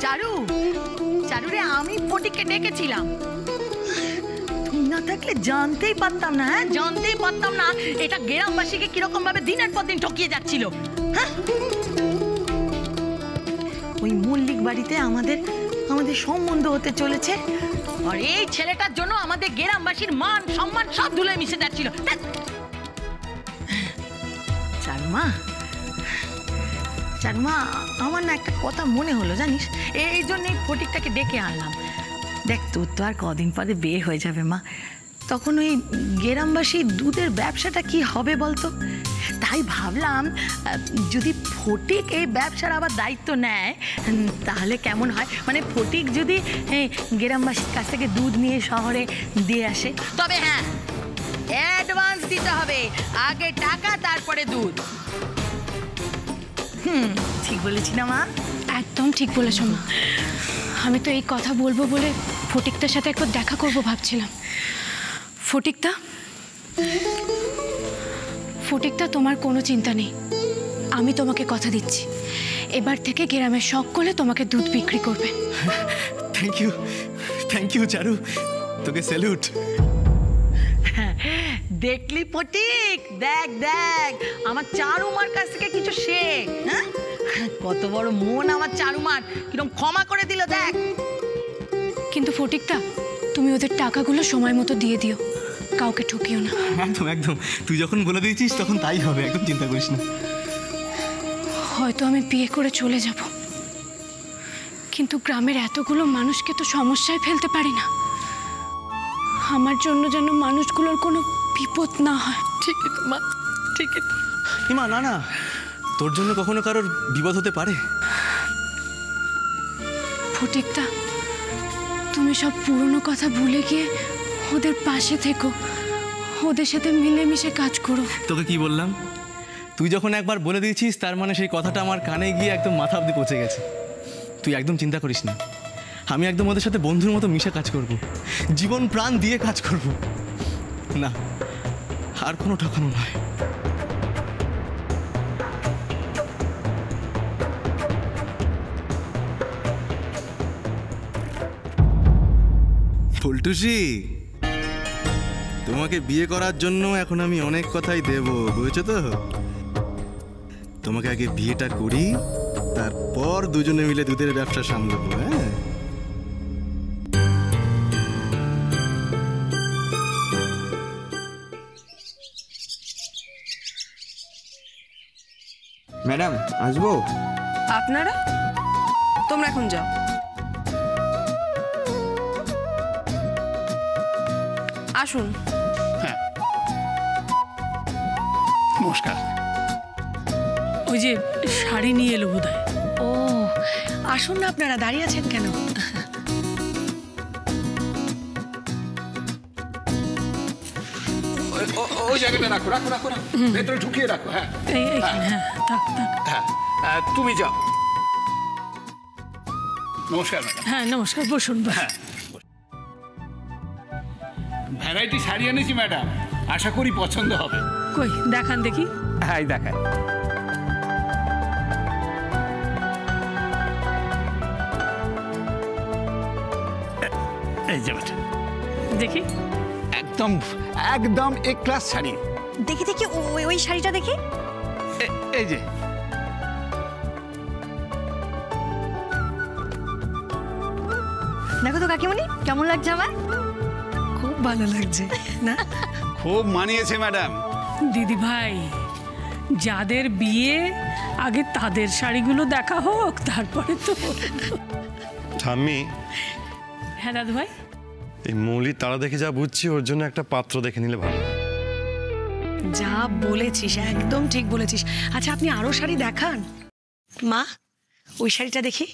চারু, চারু রে, আমি ফটিককে ডেকেছিলাম। তুই না থাকলে জানতেই পারতাম না। হ্যাঁ, জানতেই পারতাম না এটা গ্রামবাসীকে কিরকম ভাবে দিনের পর দিন ঠকিয়ে যাচ্ছিল। হ্যাঁ, ওই মল্লিক বাড়িতে আমাদের সম্বন্ধ হতে চলেছে, আর এই ছেলেটার জন্য আমাদের গ্রামবাসীর মান সম্মান সব ধুলোয় মিশে যাচ্ছিল। চারুমা, চারুমা, আমার না একটা কথা মনে হলো জানিস, এই জন্যই ফটিকটাকে ডেকে আনলাম। দেখ, তোর তো আর কদিন পরে বিয়ে হয়ে যাবে মা, তখন ওই গ্রামবাসীর দুধের ব্যবসাটা কি হবে বলতো? তাই ভাবলাম যদি ফটিক এই ব্যবসার আবার দায়িত্ব নেয় তাহলে কেমন হয়। মানে ফটিক যদি গ্রামবাসীর কাছ থেকে দুধ নিয়ে শহরে দিয়ে আসে, তবে হ্যাঁ, অ্যাডভান্স দিতে হবে, আগে টাকা তারপরে দুধ। ঠিক বলেছি না মা? একদম ঠিক বলেছো মা। আমি তো এই কথা বলবো বলে ফটিকটার সাথে একবার দেখা করব ভাবছিলাম। ফটিকটা, ফটিকটা, তোমার কোনো চিন্তা নেই, আমি তোমাকে কথা দিচ্ছি, এবার থেকে গ্রামের সকলে তোমাকে দুধ বিক্রি করবে। থ্যাংক ইউ চারু, তোকে স্যালুট। দেখলি ফটিক, দেখ দেখ, আমার চারুমার কাছ থেকে কিছু শেখ। হ্যাঁ, কত বড় মন আমার চারুমার, কিরকম ক্ষমা করে দিল দেখ। কিন্তু ফটিকটা, তুমি ওদের টাকাগুলো সময় মতো দিয়ে দিও, কাউকে ঠকিও না। একদম একদম, তুই যখন বলে দিয়েছিস তখন তাই হবে, একদম চিন্তা করিস না। হয়তো আমি বিয়ে করে চলে যাব, কিন্তু গ্রামের এতগুলো মানুষকে তো সমস্যায় ফেলতে পারি না। আমার জন্য যেন মানুষগুলোর কোনো বিপদ না হয়। ঠিকই তো মা, ঠিকই তো। মা, না না, তোর জন্য কখনো কারোর বিপদ হতে পারে? ফটিকটা, তুমি সব পুরনো কথা ভুলে গিয়ে ওদের পাশে থেকো, ওদের সাথে মিলেমিশে কাজ করো। তোকে কি বললাম? তুই যখন একবার বলে দিয়েছিস তার মানে সেই কথাটা আমার কানে গিয়ে একদম মাথা অবধি পৌঁছে গেছে। তুই একদম চিন্তা করিস না, আমি একদম ওদের সাথে বন্ধুর মতো মিশে কাজ করব, জীবন প্রাণ দিয়ে কাজ করব। না, আর কোনো ঠকানো নয়। ফুলটুসি, তোমাকে বিয়ে করার জন্য এখন আমি অনেক কথাই দেব, বুঝেছো তো? তোমাকে আগে বিয়েটা করি, তারপর দুজনে মিলে দুধের ব্যবসা সামলাবো। হ্যাঁ, ম্যাডাম আসবো? আপনারা তোমরা এখন যাও। আসুন। হ্যাঁ, নমস্কার। ওই যে শাড়ি নিয়ে এলো বোধহয়। ও, আসুন না, আপনারা দাঁড়িয়ে আছেন কেন? ওই জায়গাটা রাখো, রাখো রাখো, ভেতরে ঢুকিয়ে রাখো। হ্যাঁ, হ্যাঁ, থাক থাক। হ্যাঁ, তুমি যাও। নমস্কার ম্যাডাম। হ্যাঁ নমস্কার, বসুন। হ্যাঁ, ভ্যারাইটি শাড়ি এনেছি ম্যাডাম, আশা করি পছন্দ হবে। কই দেখান দেখি। হ্যাঁ, দেখায়। এই যে দেখি। একদম একদম এক ক্লাস শাড়ি। দেখি দেখি, ওই শাড়িটা দেখি। এই যে দেখো তো কাকিমণি, কেমন লাগছে আমার? খুব ভালো লাগছে না? খুব মানিয়েছে ম্যাডাম। দিদি ভাই, যাদের বিয়ে আগে তাদের শাড়িগুলো দেখা হোক, তারপরে তো। ঠাম্মি, হ্যাঁ দাদু ভাই। এই মৌলির তারা দেখে যা বুঝছি, ওর জন্য একটা পাত্র দেখে নিলে ভালো। যা বলেছিস, একদম ঠিক বলেছিস। আচ্ছা, আপনি আরো শাড়ি দেখান। মা, ওই শাড়িটা দেখি।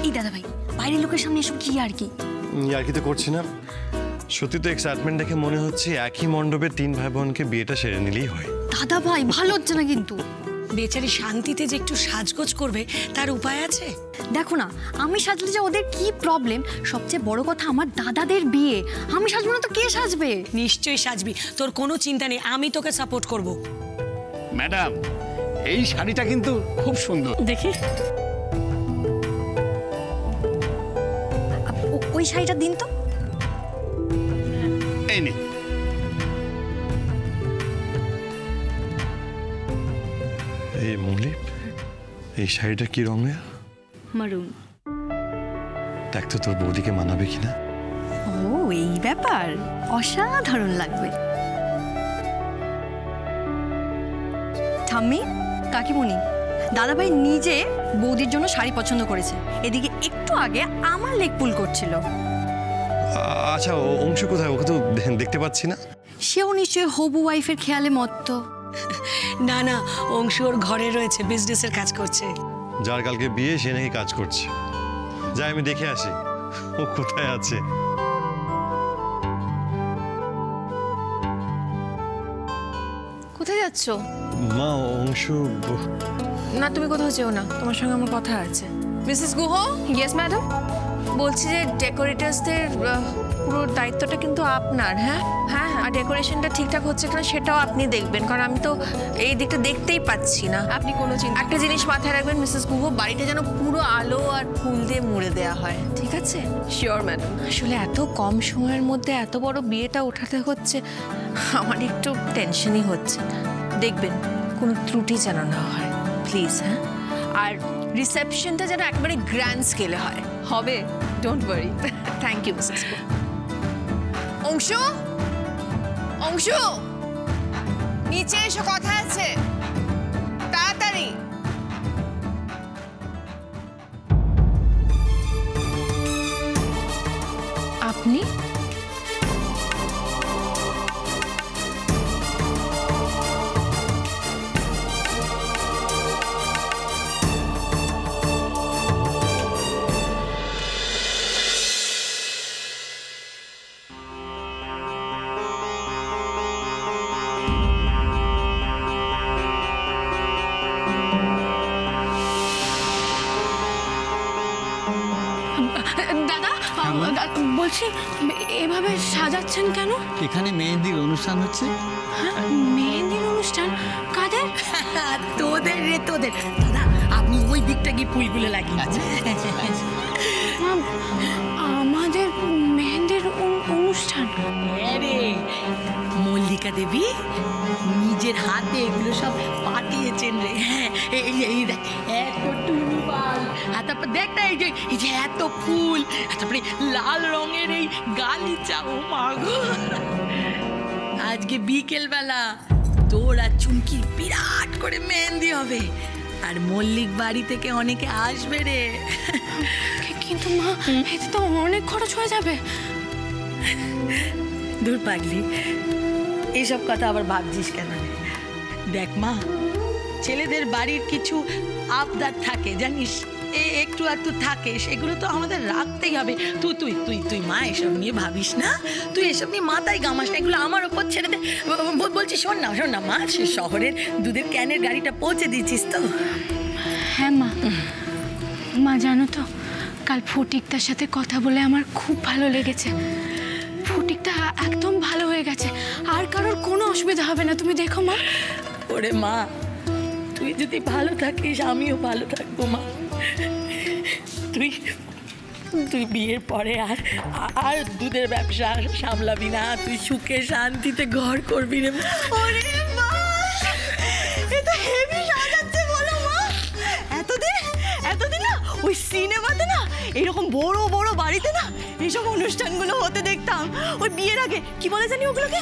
এই দাদা ভাই, বাইরের লোকের সামনে এসব কি আর কি? আর কি তো করছি না, সত্যি তো এক্সাইটমেন্ট দেখে মনে হচ্ছে একই মণ্ডপে তিন ভাই বোনকে বিয়েটা সেরে নিলেই হয়। দাদা ভাই, ভালো হচ্ছে না কিন্তু। বেচারি শান্তিতে যে একটু সাজগোজ করবে তার উপায় আছে? দেখো না, আমি সাজলে যে ওদের কি প্রবলেম। সবচেয়ে বড় কথা, আমার দাদাদের বিয়ে, আমি সাজবো না তো কে সাজবে? নিশ্চয়ই সাজবি, তোর কোনো চিন্তা নেই, আমি তোকে সাপোর্ট করব। ম্যাডাম, এই শাড়িটা কিন্তু খুব সুন্দর। দেখি ওই শাড়িটা দিন তো। এই নে। এই মৌলি, এই শাড়িটা কি রঙের? মারুন। দেখ তো তোর বৌদিকে মানাবে কিনা। ও এই ব্যাপার, অসাধারণ লাগবে। ঠাম্মি, কাকিমণি, দাদাভাই নিজে বৌদির জন্য শাড়ি পছন্দ করেছে। এদিকে একটু আগে আমার লেগ পুল করছিল। আচ্ছা, অংশু কোথায়? ওকে তো দেখতে পাচ্ছি না। সেও নিশ্চয়ই হবু ওয়াইফের খেয়ালে মত্ত। না না, অংশু ওর ঘরে রয়েছে, বিজনেসের কাজ করছে। যার কালকে বিয়ে সে নাকি কাজ করছে। যাই আমি দেখে আসি ও কোথায় আছে। কোথায় যাচ্ছ? মা, অংশু। না, তুমি কোথাও যেও না, তোমার সঙ্গে আমার কথা আছে। মিসেস গুহ। Yes madam. বলছি যে ডেকোরেটার্সদের পুরো দায়িত্বটা কিন্তু আপনার। হ্যাঁ হ্যাঁ হ্যাঁ, আর ডেকোরেশনটা ঠিকঠাক হচ্ছে কিনা সেটাও আপনি দেখবেন, কারণ আমি তো এই দিকটা দেখতেই পাচ্ছি না। আপনি কোনো চিন্তা, একটা জিনিস মাথায় রাখবেন মিসেস গুহ, বাড়িটা যেন পুরো আলো আর ফুল দিয়ে মুড়ে দেওয়া হয়, ঠিক আছে? Sure madam. আসলে এত কম সময়ের মধ্যে এত বড় বিয়েটা ওঠাতে হচ্ছে, আমার একটু টেনশনই হচ্ছে। দেখবেন কোনো ত্রুটি যেন না হয় প্লিজ। হ্যাঁ, আর রিসেপশনটা যেন একবারে গ্র্যান্ড স্কেলে হয়। হবে, don't worry. Thank you missus Guha. Anshu, Anshu, নিচে এসো, কথা আছে, তাড়াতাড়ি। আপনি? দাদা, বলছি এভাবে সাজাচ্ছেন কেন? এখানে মেহেন্দির অনুষ্ঠান হচ্ছে। মেহেন্দির অনুষ্ঠান? কাদের? তোদের রে, তোদের। দাদা, আপনি ওই দিকটা গিয়ে ফুলগুলো লাগিয়েছেন। আমাদের মেহেন্দির অনুষ্ঠান? আরে মল্লিকা দেবী নিজের হাতে এগুলো সব পাঠিয়েছেন রে। হ্যাঁ, এই দেখ, এত টুলবাল, আর তারপর দেখ না এই যে এত ফুল, তারপরে লাল রঙের এই গালিচা। ও মা গো, আজকে বিকেল বেলা তোর আর চুমকির বিরাট করে মেহেন্দি হবে, আর মল্লিক বাড়ি থেকে অনেকে আসবে রে। কিন্তু মা, এতে তো অনেক খরচ হয়ে যাবে। দূর পাগলি, এইসব কথা আবার ভাবছিস কেন? দেখ মা, ছেলেদের বাড়ির কিছু আবদার থাকে জানিস, একটু একটু থাকে, সেগুলো তো আমাদের রাখতেই হবে। তুই মা এসব নিয়ে ভাবিস না, তুই এসব নিয়ে মাথায় গামাস না, এগুলো আমার ওপর ছেড়ে দে। বলছি শোন না মা, সে শহরের দুধের ক্যানের গাড়িটা পৌঁছে দিয়েছিস তো? হ্যাঁ মা, জানো তো কাল ফটিকটার সাথে কথা বলে আমার খুব ভালো লেগেছে। ফটিকটা একদম ভালো হয়ে গেছে, আর কারোর কোনো অসুবিধা হবে না, তুমি দেখো মা। ওরে মা, তুই যদি ভালো থাকিস আমিও ভালো থাকবো মা। তুই বিয়ের পরে আর দুধের ব্যবসা সামলাবি না, তুই সুখে শান্তিতে ঘর করবি রে। ওরে মা, এটা হেভি সাজাচ্ছে বলো মা। এতদিন না ওই সিনেমাতে না এরকম বড় বড় বাড়িতে না এইসব অনুষ্ঠানগুলো হতে দেখতাম। ওই বিয়ের আগে কি বলে জানি ওগুলোকে,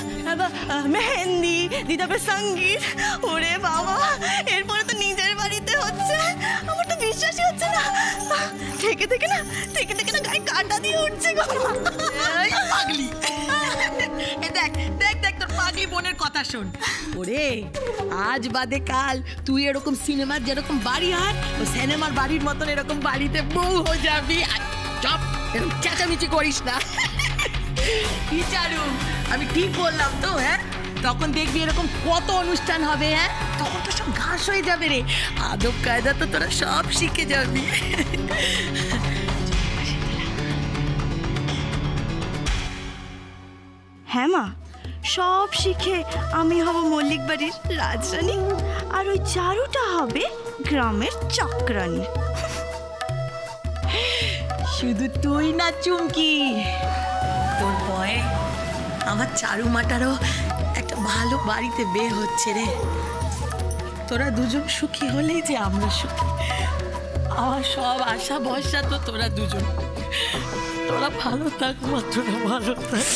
মেহেন্দি দি, তারপরে সঙ্গীত। ওরে বাবা, এরপরে তো নিজের বাড়িতে হচ্ছে, আমার তো বিশ্বাসই হচ্ছে না। থেকে থেকে না গায়ে কাঁটা দিয়ে উঠছে গো। পাগলি, দেখ তোর পাগলি বোনের কথা শোন। ওরে, আজ বাদে কাল তুই এরকম সিনেমার যেরকম বাড়ি হয়, ও সিনেমার বাড়ির মতন এরকম বাড়িতে বউ হয়ে যাবি। চপ, এরকম চেঁচামেচি করিস না। কি চারু, আমি ঠিক বললাম তো? হ্যাঁ, তখন দেখবি এরকম কত অনুষ্ঠান হবে। হ্যাঁ, তখন তো সব ঘাস হয়ে যাবে রে, আদব কায়দা তো তোরা সব শিখে যাবি। হ্যাঁ মা, সব শিখে আমি হব মল্লিক বাড়ির রাজরানী, আর ওই চারুটা হবে গ্রামের চাকরানি। শুধু তুই না চুমকি, তোর ভয়ে আমার চারু মাটারও একটা ভালো বাড়িতে বিয়ে হচ্ছে রে। তোরা দুজন সুখী হলেই যে আমরা সুখী। আমার সব আশা ভরসা তো তোরা দুজন। তোরা ভালো থাক মা, তোরা ভালো থাক।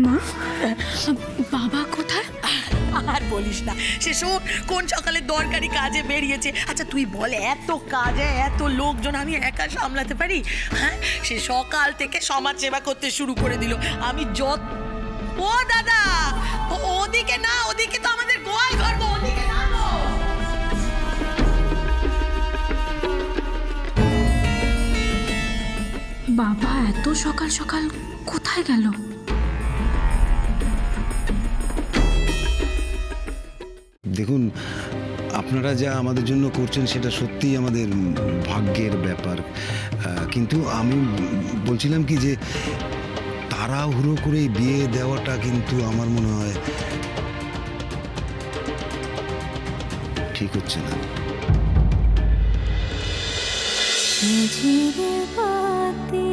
মা, বাবা কোথায়? আর বলিস না, সে কোন সকালে দরকারি কাজে বেরিয়েছে। আচ্ছা তুই বল, এত কাজে এত লোকজন আমি একা সামলাতে পারি? হ্যাঁ, সে সকাল থেকে সমাজ সেবা করতে শুরু করে দিল। আমি ও দাদা, ওদিকে না, ওদিকে তো আমাদের গোয়াল ঘর, ওদিকে না। বাবা এত সকাল সকাল কোথায় গেল? দেখুন, আপনারা যা আমাদের জন্য করছেন সেটা সত্যিই আমাদের ভাগ্যের ব্যাপার, কিন্তু আমি বলছিলাম কি যে তাড়াহুড়ো করে বিয়ে দেওয়াটা কিন্তু আমার মনে হয় ঠিক হচ্ছে না। ঝিরে বাতি